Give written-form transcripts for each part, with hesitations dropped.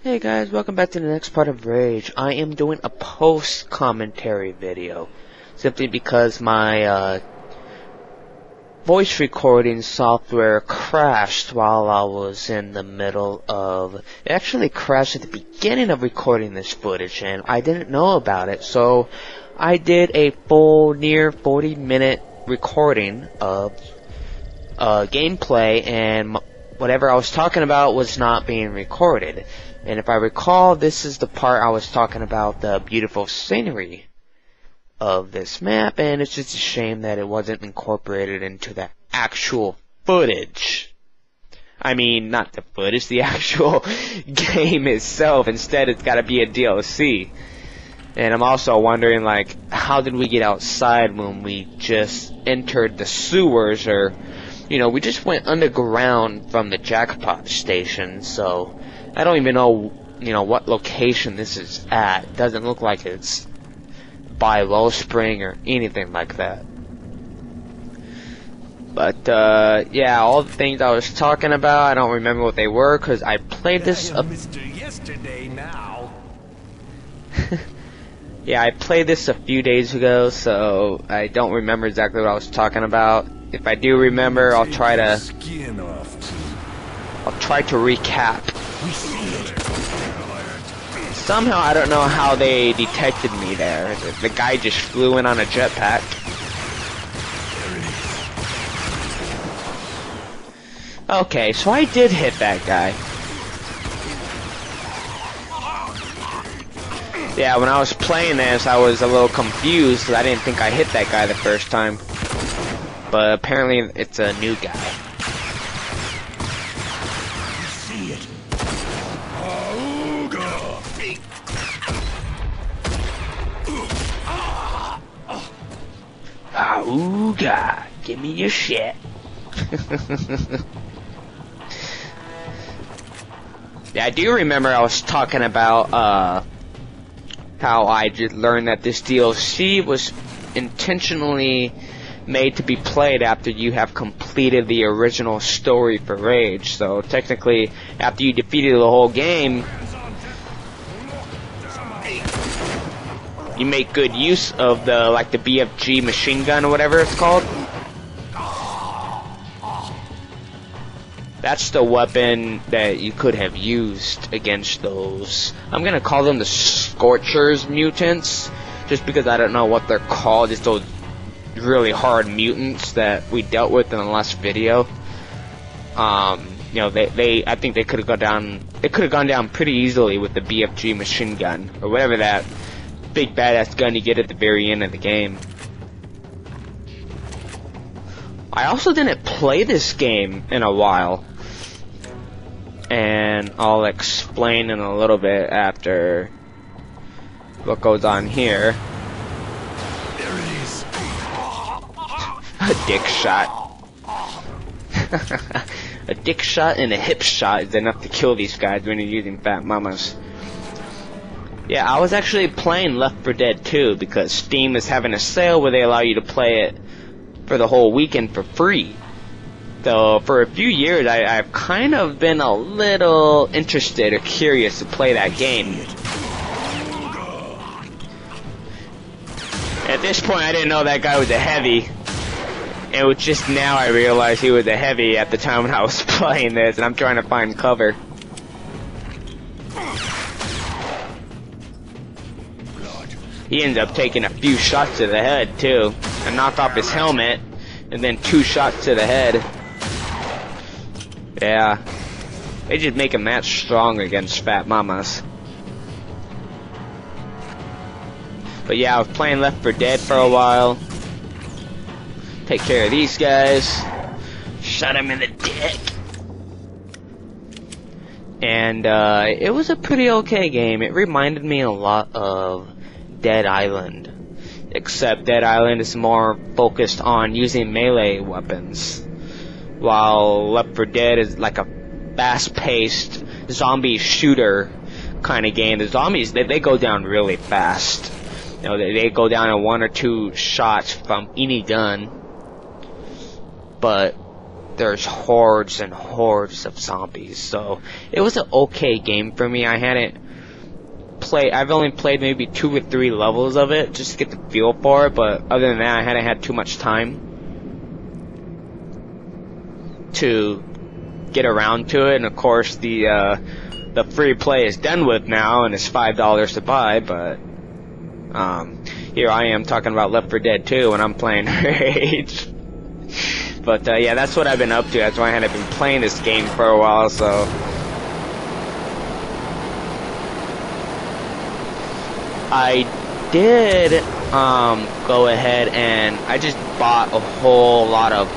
Hey guys, welcome back to the next part of Rage. I am doing a post-commentary video, simply because my voice recording software crashed while I was in the middle of... It actually crashed at the beginning of recording this footage, and I didn't know about it, so I did a full, near 40-minute recording of gameplay, and whatever I was talking about was not being recorded. And if I recall, this is the part I was talking about, the beautiful scenery of this map, and it's just a shame that it wasn't incorporated into the actual footage. I mean, not the footage, the actual game itself. Instead, it's gotta be a DLC. And I'm also wondering, like, how did we get outside when we just entered the sewers, or, you know, we just went underground from the jackpot station, so I don't even know, you know, what location this is at. It doesn't look like it's by Wellspring or anything like that. But, yeah, all the things I was talking about, I don't remember what they were, because I played this Mr. Yesterday now. Yeah, I played this a few days ago, so I don't remember exactly what I was talking about. If I do remember, I'll try to recap. Somehow, I don't know how they detected me there. The guy just flew in on a jetpack. Okay, so I did hit that guy. Yeah, when I was playing this, I was a little confused because I didn't think I hit that guy the first time. But apparently, it's a new guy. See it. Auga, give me your shit. Yeah, I do remember I was talking about how I just learned that this DLC was intentionally made to be played after you have completed the original story for Rage. So technically, after you defeated the whole game, you make good use of the, like, the BFG machine gun or whatever it's called. That's the weapon that you could have used against those, I'm gonna call them the Scorchers mutants, just because I don't know what they're called. It's those really hard mutants that we dealt with in the last video. You know, I think they could have gone down pretty easily with the BFG machine gun, or whatever that big badass gun you get at the very end of the game. I also didn't play this game in a while, and I'll explain in a little bit after what goes on here. There it is. A dick shot. A dick shot and a hip shot is enough to kill these guys when you're using Fat Mamas. Yeah, I was actually playing Left 4 Dead 2 because Steam is having a sale where they allow you to play it for the whole weekend for free. So for a few years, I've kind of been a little interested or curious to play that game. At this point, I didn't know that guy was a heavy. It was just now I realized he was a heavy at the time when I was playing this, and I'm trying to find cover. He ends up taking a few shots to the head, too. I knocked off his helmet, and then 2 shots to the head. Yeah. They just make a match strong against Fat Mamas. But yeah, I was playing Left 4 Dead for a while. Take care of these guys. Shot him in the dick. And it was a pretty okay game. It reminded me a lot of Dead Island, except Dead Island is more focused on using melee weapons, while Left 4 Dead is like a fast-paced zombie shooter kind of game. The zombies, they go down really fast. You know, they go down in 1 or 2 shots from any gun. But there's hordes and hordes of zombies. So it was an okay game for me. I've only played maybe 2 or 3 levels of it just to get the feel for it, but other than that I hadn't had too much time to get around to it. And of course the free play is done with now and it's $5 to buy, but here I am talking about Left 4 Dead 2 and I'm playing Rage. But yeah, that's what I've been up to. That's why I hadn't been playing this game for a while, so I did go ahead and I just bought a whole lot of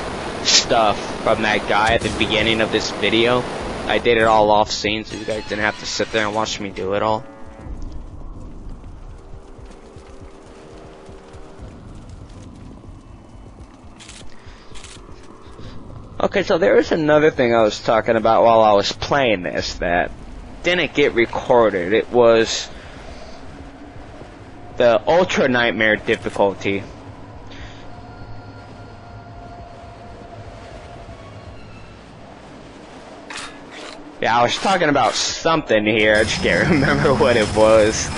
stuff from that guy at the beginning of this video. I did it all off scene so you guys didn't have to sit there and watch me do it all. Okay, so there was another thing I was talking about while I was playing this that didn't get recorded. It was the Ultra Nightmare difficulty. Yeah, I was talking about something here, I just can't remember what it was.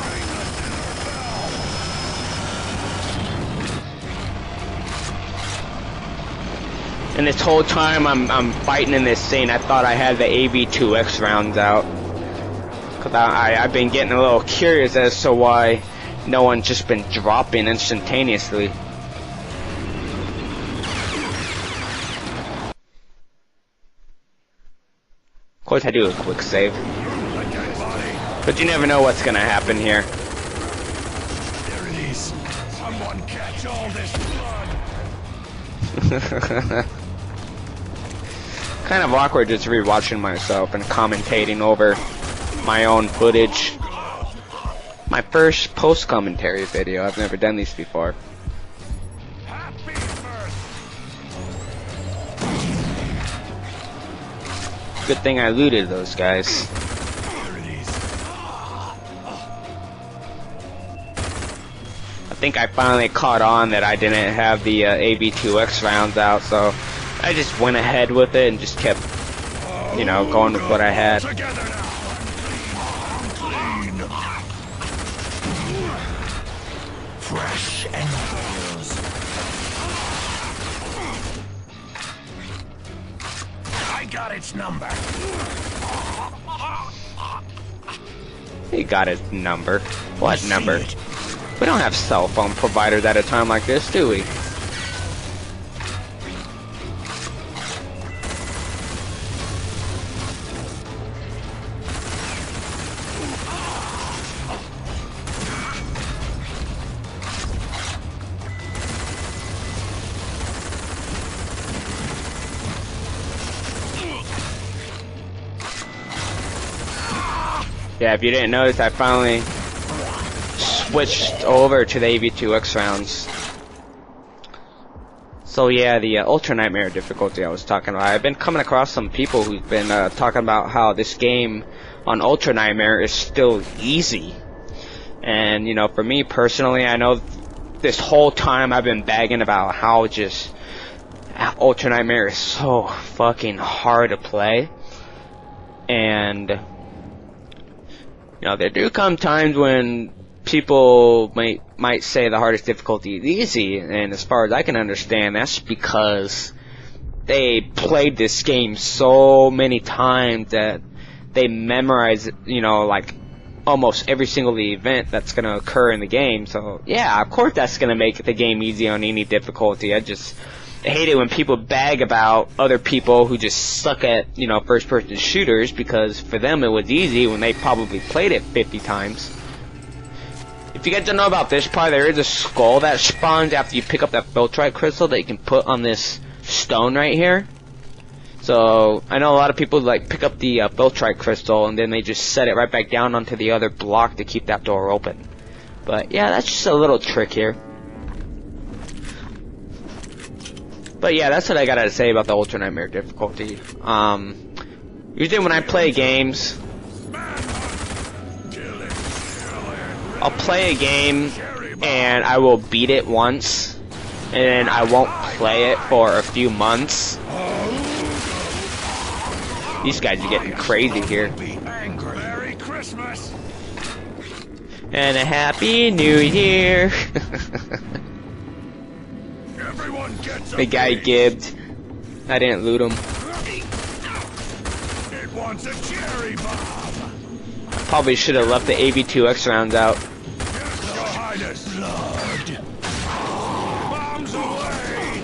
And this whole time I'm fighting in this scene, I thought I had the AB2X rounds out. Cause I've been getting a little curious as to why no one's just been dropping instantaneously. Of course I do a quick save. But you never know what's gonna happen here. There it is. Someone catch all this blood. Kind of awkward just rewatching myself and commentating over my own footage. My first post-commentary video. I've never done these before. Happy birthday. Good thing I looted those guys. There it is. I think I finally caught on that I didn't have the AB2X rounds out, so I just went ahead with it and just kept, you know, going with what I had. Together now. Clean. Fresh and feels. I got its number. He got his number. What See number? it. We don't have cell phone providers at a time like this, do we? Yeah, if you didn't notice, I finally switched over to the AB2X rounds. So yeah, the Ultra Nightmare difficulty I was talking about. I've been coming across some people who've been talking about how this game on Ultra Nightmare is still easy. And, you know, for me personally, I know this whole time I've been bagging about how just Ultra Nightmare is so fucking hard to play. And, you know, there do come times when people might say the hardest difficulty is easy, and as far as I can understand, that's because they played this game so many times that they memorize, you know, like almost every single event that's going to occur in the game. So yeah, of course that's going to make the game easy on any difficulty. I just hate it when people bag about other people who just suck at, you know, first person shooters, because for them it was easy when they probably played it 50 times. If you guys don't know about this part, there is a skull that spawns after you pick up that Filtrite crystal that you can put on this stone right here. So I know a lot of people like pick up the Filtrite crystal and then they just set it right back down onto the other block to keep that door open. But yeah, that's just a little trick here. But yeah, that's what I gotta say about the Ultra Nightmare difficulty. Usually when I play games, I'll play a game and I will beat it once, and then I won't play it for a few months. These guys are getting crazy here. Be angry. Merry Christmas. And a Happy New Year. Everyone gets a The guy piece. gibbed. I didn't loot him. It wants a cherry bomb. Probably should have left the AV2X rounds out. Yes, Your Highness. Blood. Bombs away.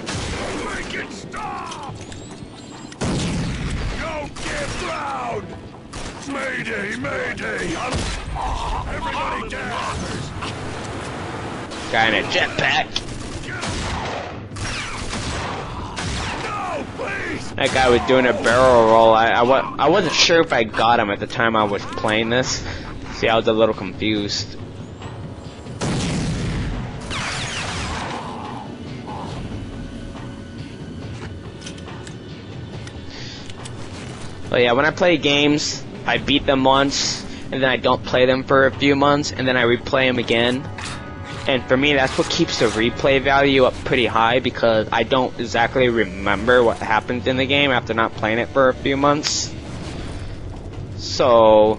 Make it stop. Don't get loud. Mayday, mayday. Everybody down. Guy in a jetpack. No, please. That guy was doing a barrel roll. I wasn't sure if I got him at the time I was playing this. See, I was a little confused. But yeah, when I play games, I beat them once, and then I don't play them for a few months, and then I replay them again. And for me, that's what keeps the replay value up pretty high, because I don't exactly remember what happened in the game after not playing it for a few months. So,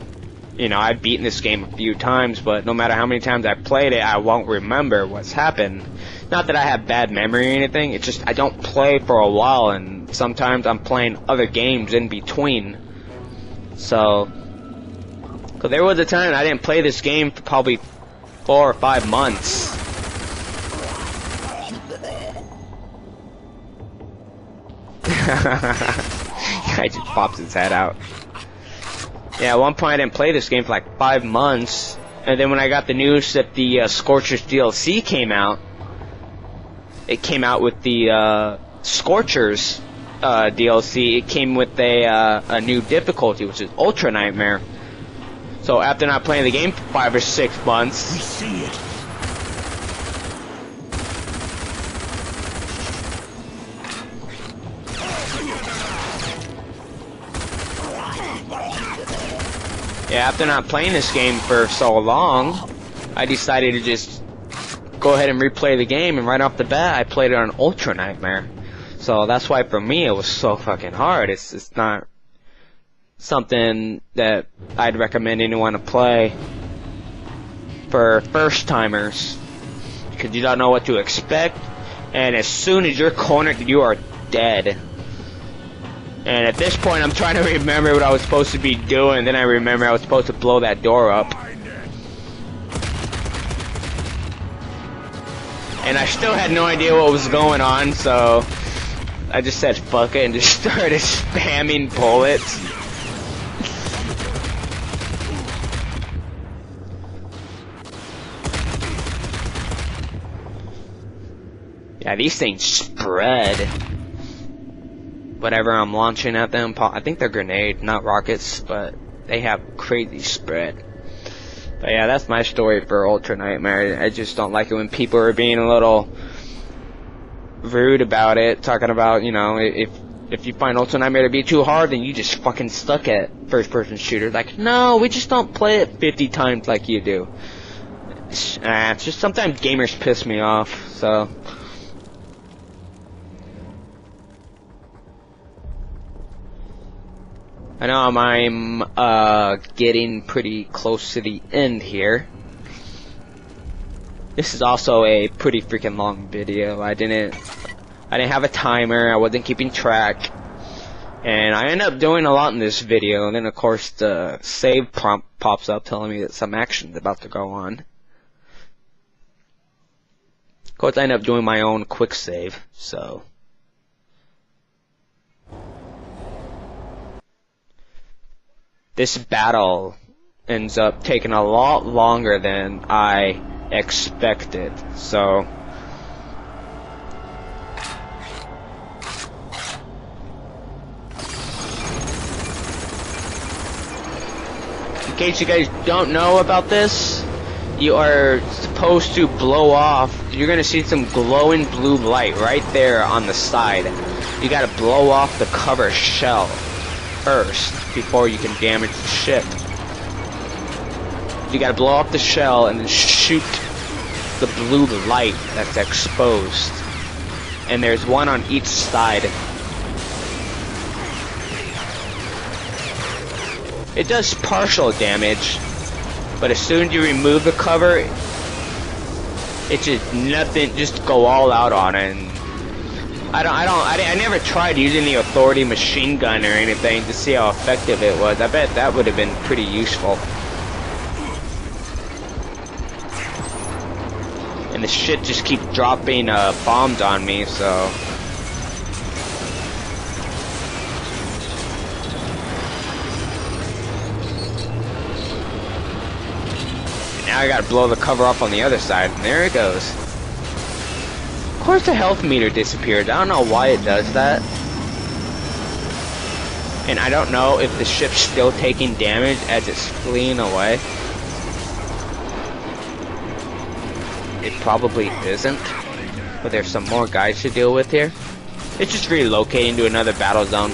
you know, I've beaten this game a few times, but no matter how many times I played it, I won't remember what's happened. Not that I have bad memory or anything, it's just I don't play for a while, and sometimes I'm playing other games in between. So, cause there was a time I didn't play this game for probably 4 or 5 months. Guy just pops his head out. Yeah, at one point I didn't play this game for like 5 months, and then when I got the news that the Scorchers DLC came out, it came out with the Scorchers DLC. It came with a new difficulty, which is Ultra Nightmare. So after not playing the game for 5 or 6 months, We see it. yeah, after not playing this game for so long, I decided to just go ahead and replay the game, and right off the bat, I played it on Ultra Nightmare. So that's why for me it was so fucking hard. It's not something that I'd recommend anyone to play for first timers, because you don't know what to expect, and as soon as you're cornered, you are dead. And at this point, I'm trying to remember what I was supposed to be doing. Then I remember I was supposed to blow that door up. And I still had no idea what was going on, so I just said fuck it and just started spamming bullets. Yeah, these things spread. Whatever I'm launching at them, I think they're grenades, not rockets, but they have crazy spread. But yeah, that's my story for Ultra Nightmare. I just don't like it when people are being a little rude about it, talking about, you know, if you find Ultra Nightmare to be too hard, then you just fucking suck at first-person shooters. Like, no, we just don't play it 50 times like you do. It's just sometimes gamers piss me off, so. I know I'm getting pretty close to the end here. This is also a pretty freaking long video. I didn't have a timer. I wasn't keeping track, and I ended up doing a lot in this video. And then of course the save prompt pops up telling me that some action's about to go on. Of course, I ended up doing my own quick save, so. This battle ends up taking a lot longer than I expected, so. In case you guys don't know about this, you are supposed to blow off. You're gonna see some glowing blue light right there on the side. You gotta blow off the cover shell first before you can damage the ship. You gotta blow off the shell and then shoot the blue light that's exposed. And there's one on each side. it does partial damage, but as soon as you remove the cover, it's just nothing. Just go all out on it. And I never tried using the authority machine gun or anything to see how effective it was. I bet that would have been pretty useful. And the shit just keep dropping bombs on me, so. Now I gotta blow the cover off on the other side, and there it goes. Of course the health meter disappeared. I don't know why it does that. And I don't know if the ship's still taking damage as it's fleeing away. It probably isn't. But there's some more guys to deal with here. It's just relocating to another battle zone.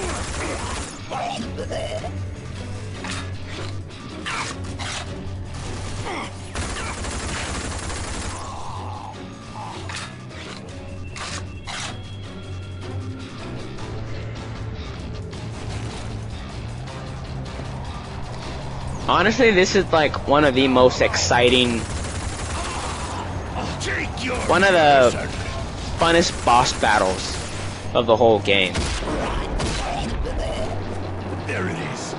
Honestly, this is like one of the most exciting, one of the funnest boss battles of the whole game. There it is.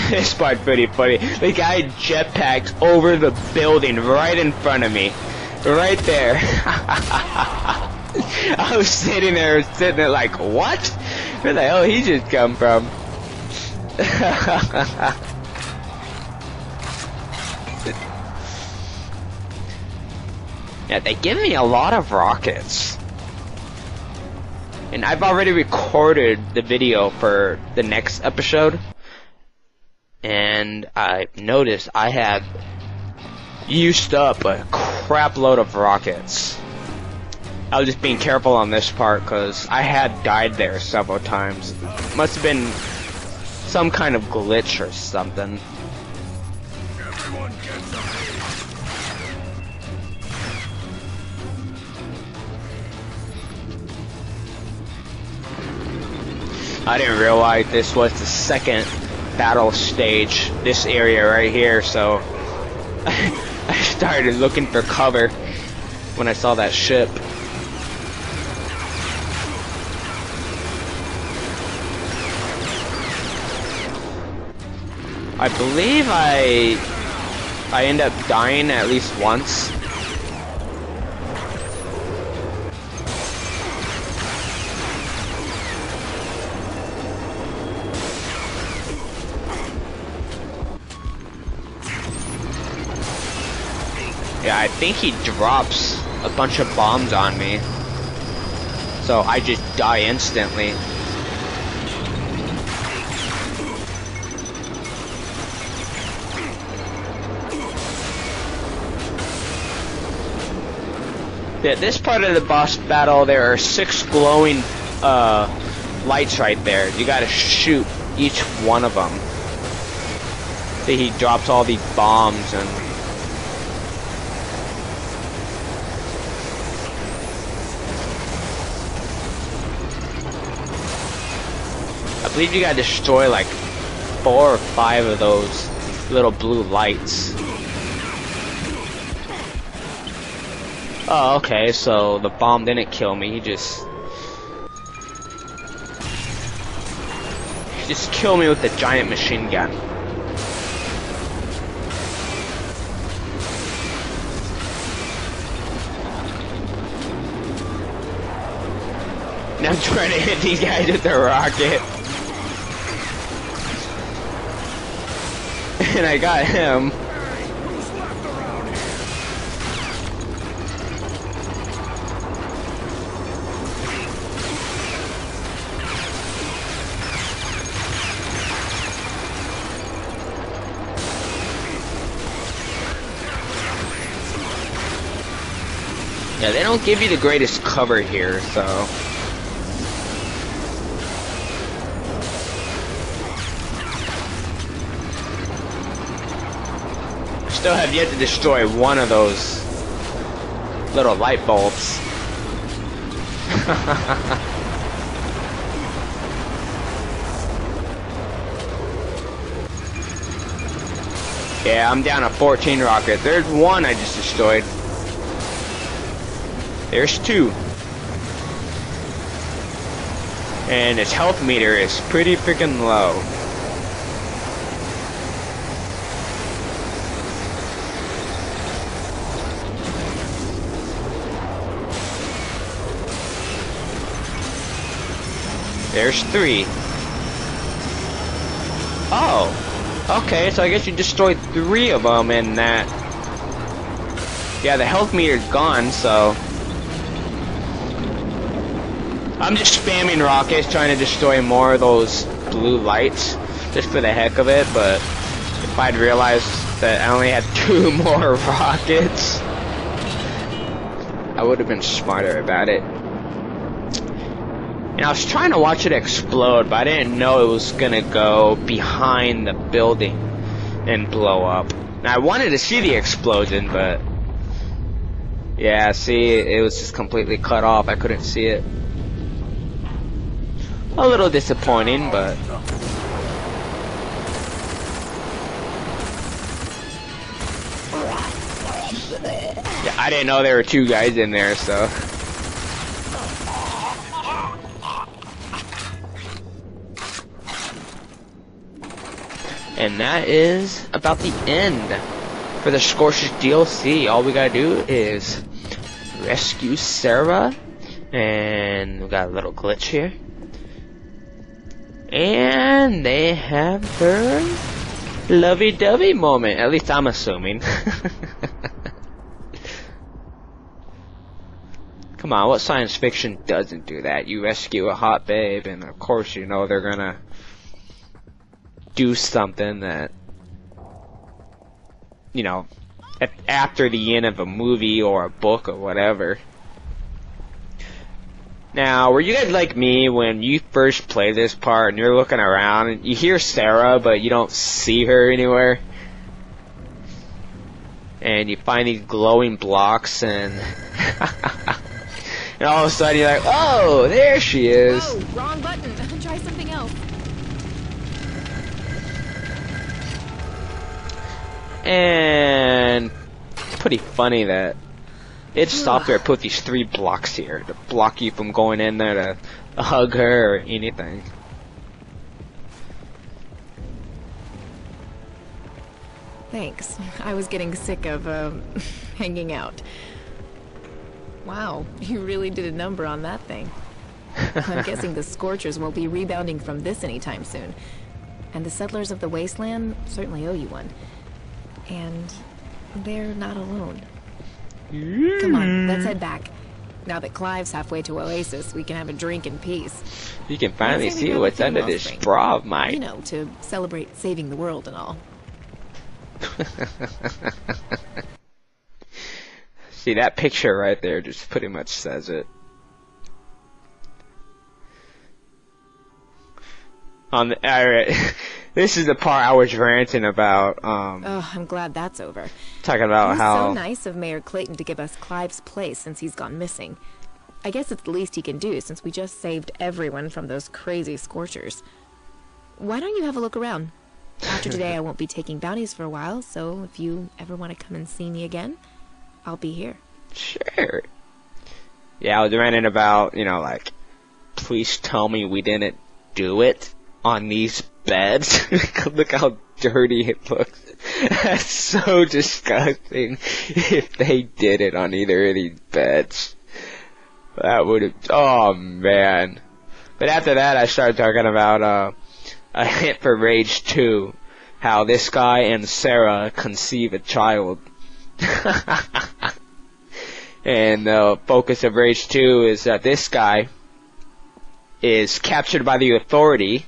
This part's pretty funny. The guy jetpacks over the building right in front of me. Right there. I was sitting there like, what? Where the hell he just come from? Yeah, they give me a lot of rockets. And I've already recorded the video for the next episode. And I noticed I had used up a crap load of rockets. I was just being careful on this part because I had died there several times. Must have been some kind of glitch or something. Everyone gets up. I didn't realize this was the second battle stage, this area right here, so I started looking for cover when I saw that ship. I believe I end up dying at least once. Yeah, I think he drops a bunch of bombs on me. So I just die instantly. Yeah, this part of the boss battle, there are 6 glowing lights right there. You gotta shoot each one of them. See, he drops all these bombs and... I believe you gotta destroy like 4 or 5 of those little blue lights. Oh, okay, so the bomb didn't kill me, he just killed me with the giant machine gun. Now I'm trying to hit these guys with a rocket. And I got him. Yeah, they don't give you the greatest cover here, so... Still have yet to destroy one of those little light bulbs. Yeah, I'm down to 14 rockets. There's one I just destroyed. There's two. And its health meter is pretty freaking low. There's three. Oh. Okay, so I guess you destroyed three of them in that. Yeah, the health meter's gone, so. I'm just spamming rockets, trying to destroy more of those blue lights, just for the heck of it, but if I'd realized that I only had 2 more rockets, I would have been smarter about it. And I was trying to watch it explode, but I didn't know it was gonna go behind the building and blow up. And I wanted to see the explosion, but yeah, see, it was just completely cut off. I couldn't see it. A little disappointing, but yeah, I didn't know there were 2 guys in there, so. And that is about the end for the Scorchers DLC. All we gotta do is rescue Sarah, and we got a little glitch here. And they have her lovey-dovey moment. At least I'm assuming. Come on, what science fiction doesn't do that? You rescue a hot babe, and of course you know they're gonna do something that, you know, after the end of a movie or a book or whatever. Now, were you guys like me when you first play this part and you're looking around and you hear Sarah but you don't see her anywhere? And you find these glowing blocks and and all of a sudden you're like, oh, there she is. Oh, wrong button. Try something else. And pretty funny that it stopped there, put these 3 blocks here to block you from going in there to hug her or anything. Thanks. I was getting sick of, hanging out. Wow, you really did a number on that thing. I'm guessing the Scorchers won't be rebounding from this anytime soon. And the settlers of the wasteland certainly owe you one. And they're not alone. Come on, let's head back. Now that Clive's halfway to Oasis, we can have a drink in peace. You can finally see what's under this straw of mine. You know, to celebrate saving the world and all. See, that picture right there just pretty much says it. Alright, this is the part I was ranting about. Oh, I'm glad that's over. Talking about how so nice of Mayor Clayton to give us Clive's place since he's gone missing. I guess it's the least he can do since we just saved everyone from those crazy Scorchers. Why don't you have a look around? After today, I won't be taking bounties for a while, so if you ever want to come and see me again, I'll be here. Sure. Yeah, I was ranting about, you know, like, please tell me we didn't do it on these beds. Look how dirty it looks. That's so disgusting if they did it on either of these beds. That would have, oh man. But after that I started talking about a hint for Rage 2. How this guy and Sarah conceive a child. And the focus of Rage 2 is that this guy is captured by the authority,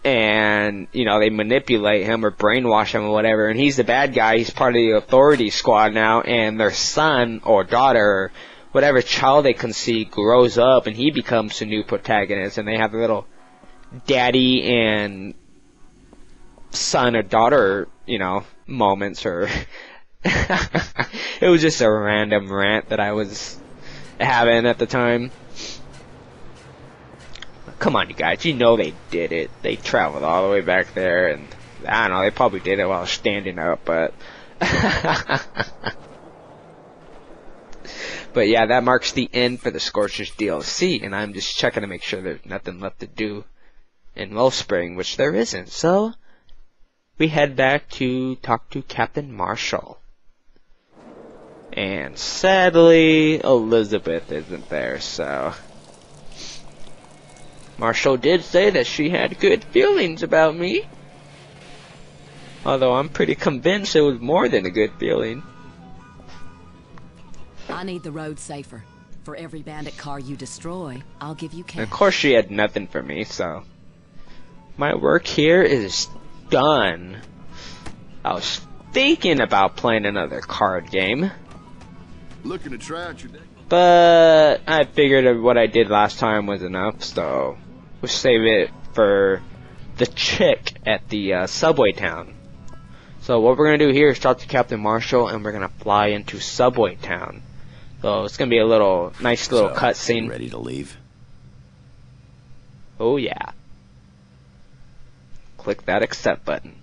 and, you know, they manipulate him or brainwash him or whatever, and he's the bad guy. He's part of the authority squad now, and their son or daughter or whatever child they conceive grows up, and he becomes the new protagonist, and they have a little daddy and son or daughter, you know, moments, or it was just a random rant that I was having at the time. Come on, you guys. You know they did it. They traveled all the way back there, and I don't know. They probably did it while standing up, but. But yeah, that marks the end for the Scorchers DLC, and I'm just checking to make sure there's nothing left to do in Wellspring, which there isn't. So we head back to talk to Captain Marshall. And sadly, Elizabeth isn't there, so... Marshall did say that she had good feelings about me. Although I'm pretty convinced it was more than a good feeling. I need the road safer. For every bandit car you destroy, I'll give you cash. And of course she had nothing for me, so... My work here is done. I was thinking about playing another card game. Looking to try out your day. But I figured what I did last time was enough, so we'll save it for the chick at the subway town. So what we're going to do here is talk to Captain Marshall, and we're going to fly into Subway Town. So it's going to be a nice little cutscene. Ready to leave? Oh yeah. Click that accept button.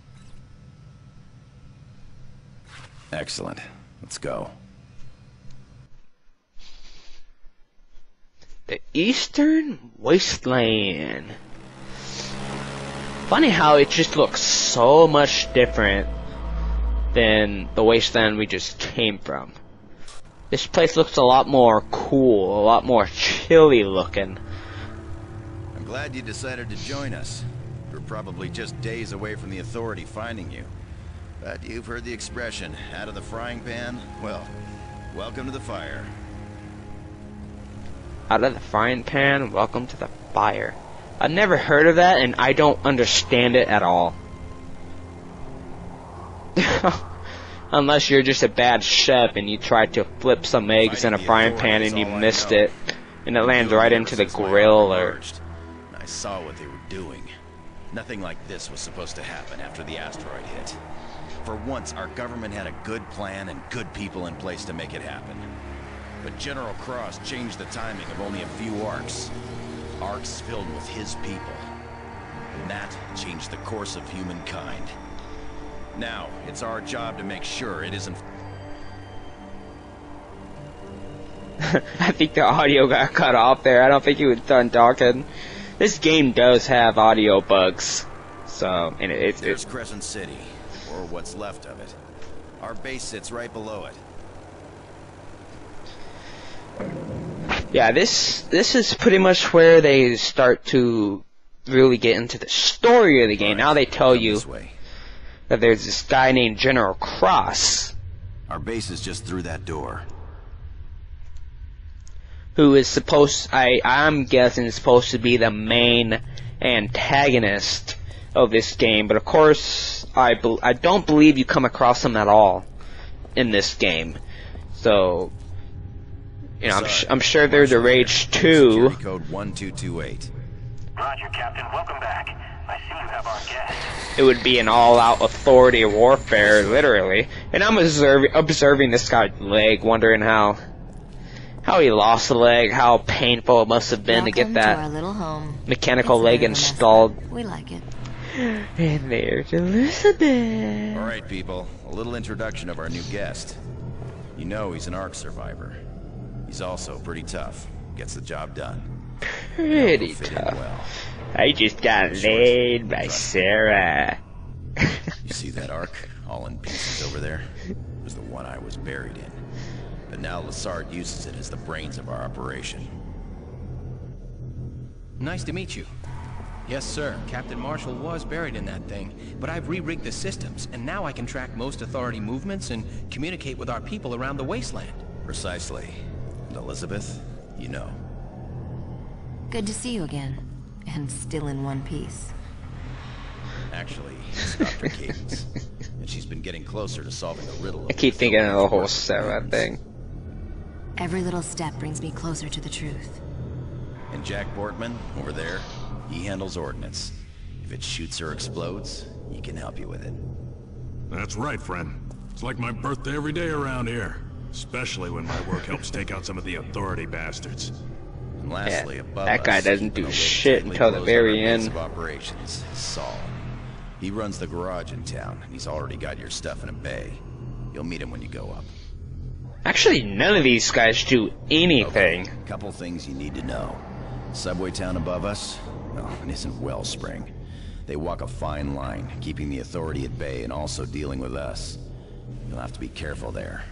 Excellent. Let's go. The Eastern Wasteland. Funny how it just looks so much different than the wasteland we just came from. This place looks a lot more cool, a lot more chilly looking. I'm glad you decided to join us. We're probably just days away from the authority finding you. But you've heard the expression, out of the frying pan? Well, welcome to the fire. Out of the frying pan, welcome to the fire. I've never heard of that, and I don't understand it at all. Unless you're just a bad chef and you try to flip some eggs in a frying pan and you missed it, and it lands right into the grill, or... I saw what they were doing. Nothing like this was supposed to happen after the asteroid hit. For once, our government had a good plan and good people in place to make it happen. But General Cross changed the timing of only a few arcs. Arcs filled with his people. And that changed the course of humankind. Now, it's our job to make sure it isn't... I think the audio got cut off there. I don't think he was done talking. This game does have audio bugs. So, and There's Crescent City, or what's left of it. Our base sits right below it. Yeah, this is pretty much where they start to really get into the story of the game. Now they tell you that there's this guy named General Cross. Our base is just through that door. Who is I'm guessing is supposed to be the main antagonist of this game. But of course, I don't believe you come across him at all in this game. So... You know, I'm sure there's a Rage 2. Security code 1228. Roger, Captain. Welcome back. I see you have our guest. It would be an all-out authority warfare, literally. And I'm observing this guy's leg, wondering how he lost the leg, how painful it must have been to get that our little home. mechanical leg installed. We like it. And there's Elizabeth. All right, people. A little introduction of our new guest. You know he's an ARC survivor. He's also pretty tough. Gets the job done. Pretty tough. Well. I just got laid by Sarah. You see that arc? All in pieces over there? It was the one I was buried in. But now Lassard uses it as the brains of our operation. Nice to meet you. Yes, sir. Captain Marshall was buried in that thing, but I've re-rigged the systems, and now I can track most Authority movements and communicate with our people around the wasteland. Precisely. And Elizabeth, you know. Good to see you again. And still in one piece. Actually, it's Dr. Cadence. And she's been getting closer to solving the riddle. I keep thinking of the whole Sarah thing. Every little step brings me closer to the truth. And Jack Bortman, over there, he handles ordnance. If it shoots or explodes, he can help you with it. That's right, friend. It's like my birthday every day around here. Especially when my work helps take out some of the Authority bastards. And lastly, Yeah, above that guy us, doesn't keeping do a lid shit tightly until the closed very on our base end. of operations is Saul. He runs the garage in town, and he's already got your stuff in a bay. You'll meet him when you go up. Actually, none of these guys do anything. Okay, couple things you need to know. Subway town above us, well, it isn't Wellspring. They walk a fine line, keeping the authority at bay and also dealing with us. You'll have to be careful there.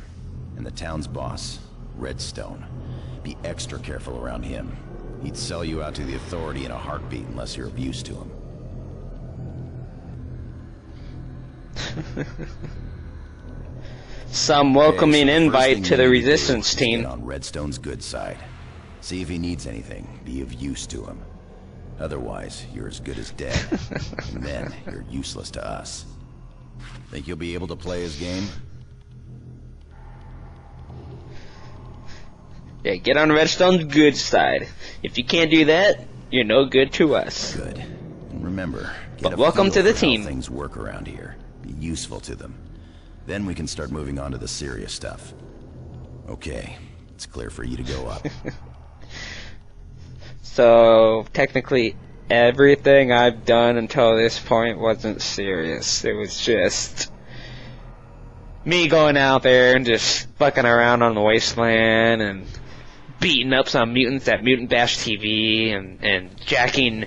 And the town's boss, Redstone. Be extra careful around him. He'd sell you out to the authority in a heartbeat unless you're of use to him. Some welcoming Okay, so the first invite thing to you the need to resistance do is team. get on Redstone's good side. See if he needs anything. Be of use to him. Otherwise, you're as good as dead. And then, you're useless to us. Think you'll be able to play his game? Yeah, get on Redstone's good side. If you can't do that, you're no good to us. Good. And remember, get But a welcome feel to the for team. how things work around here. Be useful to them. Then we can start moving on to the serious stuff. Okay, it's clear for you to go up. So, technically, everything I've done until this point wasn't serious. It was just me going out there and just fucking around on the wasteland and beating up some mutants at Mutant Bash TV and jacking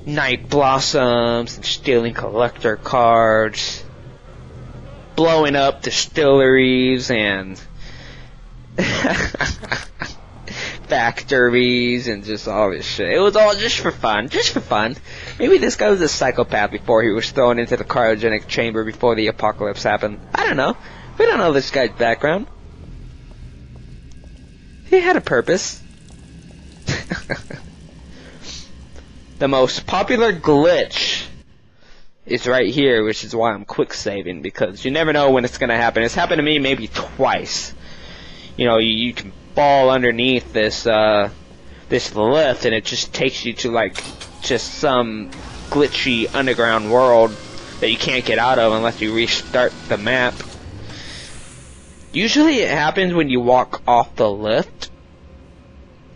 night blossoms and stealing collector cards, blowing up distilleries and factories and just all this shit. It was all just for fun. Just for fun. Maybe this guy was a psychopath before he was thrown into the cryogenic chamber before the apocalypse happened. I don't know. We don't know this guy's background. He had a purpose. The most popular glitch is right here, which is why I'm quick saving, because you never know when it's gonna happen. It's happened to me maybe twice. You know, you can fall underneath this this lift and it just takes you to like just some glitchy underground world that you can't get out of unless you restart the map. Usually it happens when you walk off the lift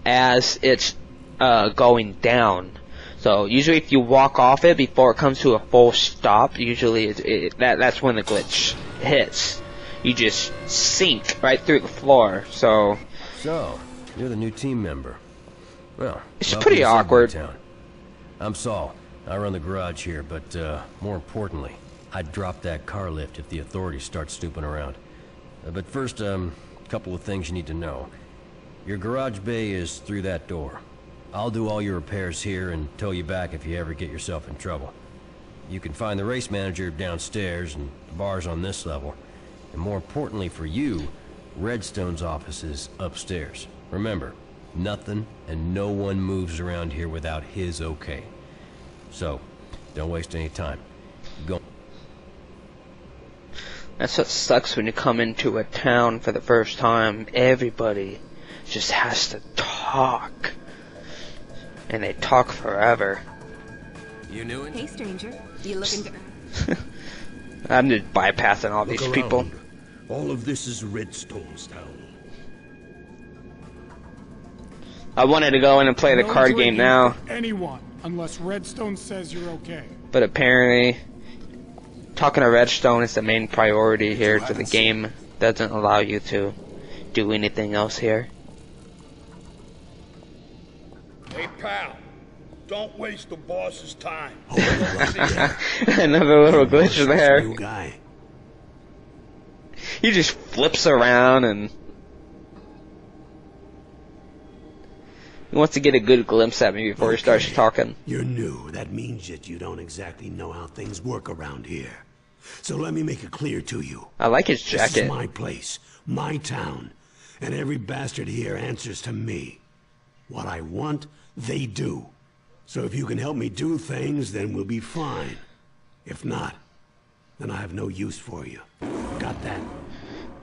as it's going down. So usually if you walk off it before it comes to a full stop, usually that's when the glitch hits. You just sink right through the floor. So you're the new team member. Well, it's welcome pretty to Subway awkward. Town. I'm Saul. I run the garage here, but more importantly, I'd drop that car lift if the authorities start snooping around. But first, a couple of things you need to know. Your garage bay is through that door. I'll do all your repairs here and tow you back if you ever get yourself in trouble. You can find the race manager downstairs and the bar's on this level. And more importantly for you, Redstone's office is upstairs. Remember, nothing and no one moves around here without his okay. So, don't waste any time. Go. That's what sucks when you come into a town for the first time. Everybody just has to talk. And they talk forever. You new Hey, stranger. You looking for... I'm just bypassing all these Look people. around. All of this is Redstone's town. I wanted to go in and play the No card drinking game now, for anyone, unless Redstone says you're okay. but apparently talking to Redstone is the main priority here, so the game doesn't allow you to do anything else here. Hey, pal. Don't waste the boss's time. Another little glitch there. New guy. He just flips around and he wants to get a good glimpse at me before he starts talking. You're new. That means that you don't exactly know how things work around here. So let me make it clear to you. I like his This jacket. is my place, my town, and every bastard here answers to me. What I want, they do. So if you can help me do things, then we'll be fine. If not, then I have no use for you. Got that?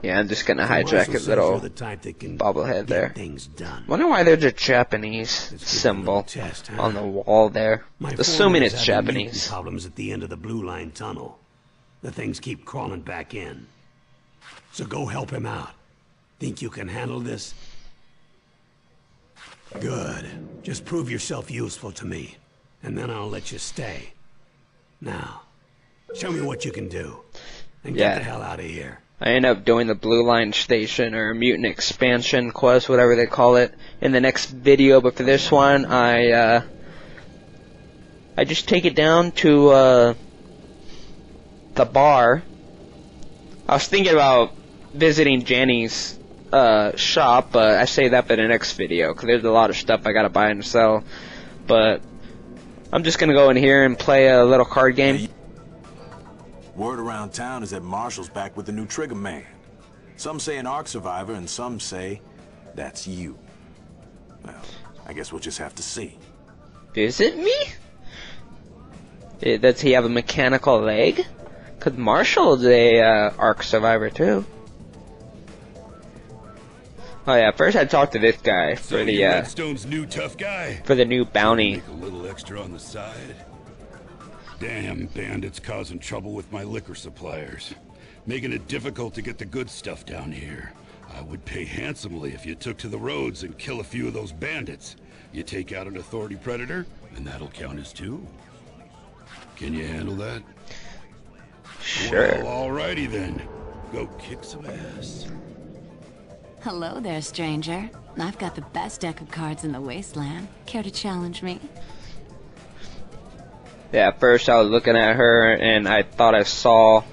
Yeah, I'm just gonna So hijack Marshall his says little you're the type that can bobblehead get there. things done. Wonder why there's a Japanese Let's give it a symbol little test, huh? on the wall there. My Assuming foreman it's is having mutant Japanese. problems at the end of the Blue Line tunnel. The things keep crawling back in. So go help him out. Think you can handle this? Good. Just prove yourself useful to me, and then I'll let you stay. Now, show me what you can do, and get the hell out of here. I end up doing the Blue Line Station, or Mutant Expansion Quest, whatever they call it, in the next video, but for this one, I just take it down to, the bar. I was thinking about visiting Jenny's shop, but I say that for the next video, because there's a lot of stuff I gotta buy and sell. But I'm just gonna go in here and play a little card game. Word around town is that Marshall's back with the new Trigger Man. Some say an Ark survivor, and some say that's you. Well, I guess we'll just have to see. Is it me? Does he have a mechanical leg? Cause Marshall's a Ark survivor too. Oh yeah, first I talked to this guy for the Redstone's new tough guy. For the new bounty. Make a little extra on the side. Damn bandits causing trouble with my liquor suppliers, making it difficult to get the good stuff down here. I would pay handsomely if you took to the roads and kill a few of those bandits. You take out an authority predator, and that'll count as 2. Can you handle that? Sure. Well, alrighty then. Go kick some ass. Hello there, stranger. I've got the best deck of cards in the wasteland. Care to challenge me? Yeah, at first I was looking at her and I thought I saw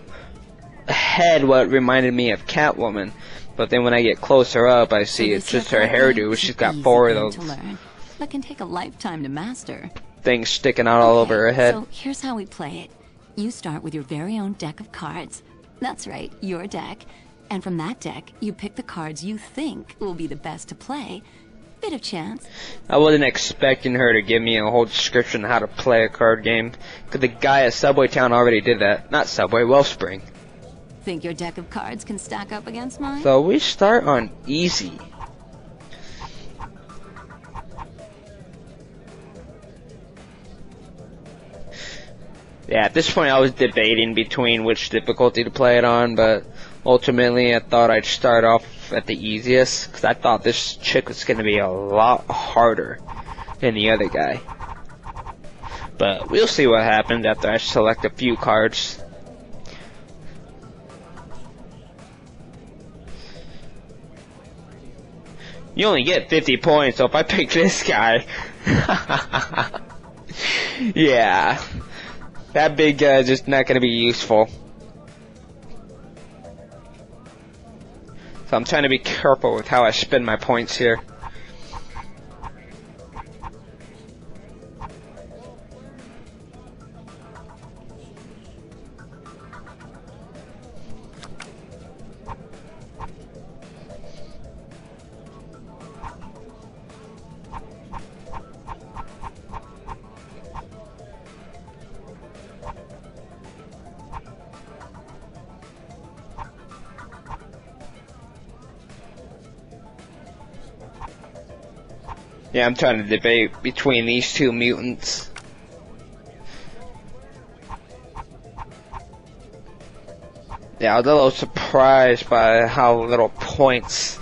a head what reminded me of Catwoman. But then when I get closer up, I see it's just her hairdo. She's got 4 of those to learn, but can take a lifetime to master. Things sticking out all over her head. So here's how we play it. You start with your very own deck of cards. That's right, your deck. And from that deck, you pick the cards you think will be the best to play. Bit of chance. I wasn't expecting her to give me a whole description on how to play a card game, because the guy at Subway Town already did that. Not Subway, Wellspring. Think your deck of cards can stack up against mine? So we start on easy. Yeah, at this point I was debating between which difficulty to play it on, but ultimately I thought I'd start off at the easiest, because I thought this chick was going to be a lot harder than the other guy. But we'll see what happens after I select a few cards. You only get 50 points, so if I pick this guy... yeah. That big guy is just not going to be useful. So I'm trying to be careful with how I spend my points here. Yeah, I'm trying to debate between these two mutants. Yeah, I was a little surprised by how little points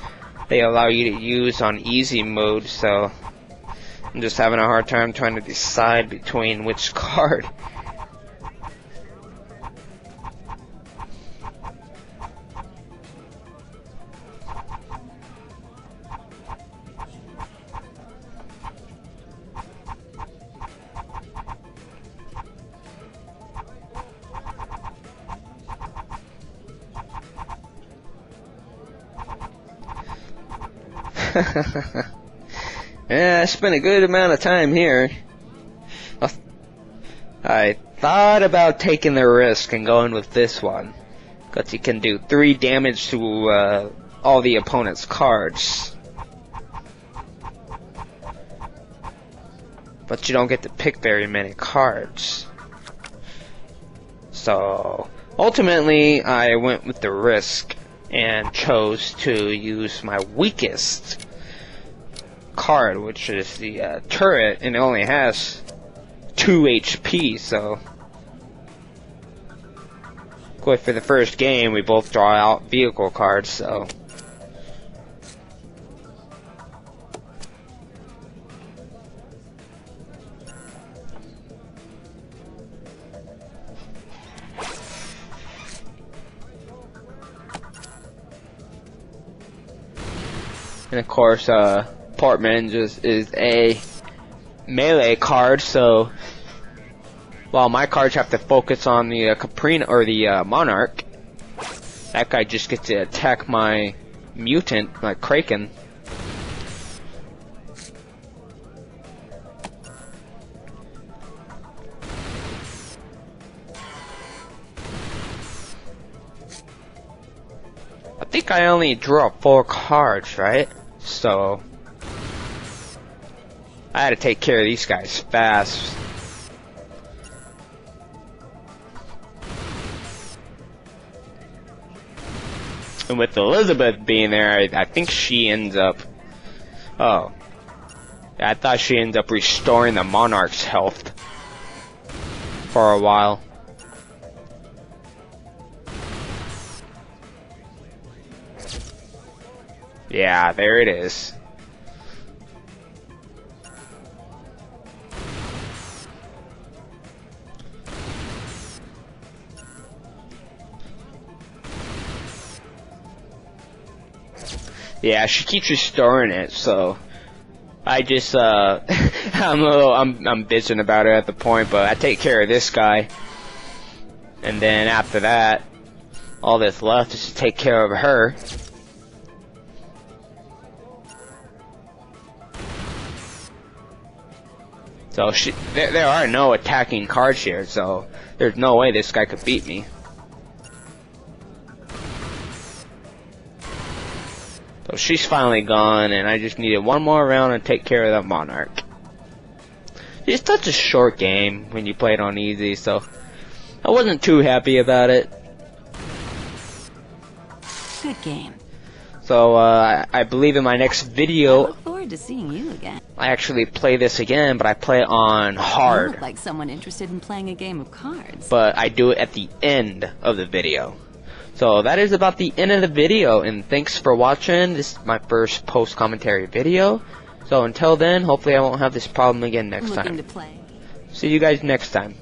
they allow you to use on easy mode, so I'm just having a hard time trying to decide between which card. Yeah, I spent a good amount of time here. I thought about taking the risk and going with this one, because you can do 3 damage to all the opponent's cards. But you don't get to pick very many cards. So, ultimately, I went with the risk and chose to use my weakest card, which is the turret, and it only has 2 HP, so... Of course, for the first game, we both draw out vehicle cards, so... And of course, Portman just is a melee card, so while my cards have to focus on the Caprina or the Monarch, that guy just gets to attack my mutant, my Kraken. I think I only draw 4 cards, right? So I had to take care of these guys fast. And with Elizabeth being there, I think she ends up... Oh. I thought she ends up restoring the Monarch's health for a while. Yeah, there it is. Yeah, she keeps restoring it, so I just I'm bitching about it at the point, but I take care of this guy, and then after that, all that's left is to take care of her. So there are no attacking cards here, so there's no way this guy could beat me. So she's finally gone, and I just needed one more round and take care of that Monarch. It's such a short game when you play it on easy, so I wasn't too happy about it. Good game. So I believe in my next video, I look forward to seeing you again. I actually play this again, but I play it on You hard. look like someone interested in playing a game of cards. But I do it at the end of the video. So that is about the end of the video, and thanks for watching. This is my first post-commentary video. So until then, hopefully I won't have this problem again next time. To play. See you guys next time.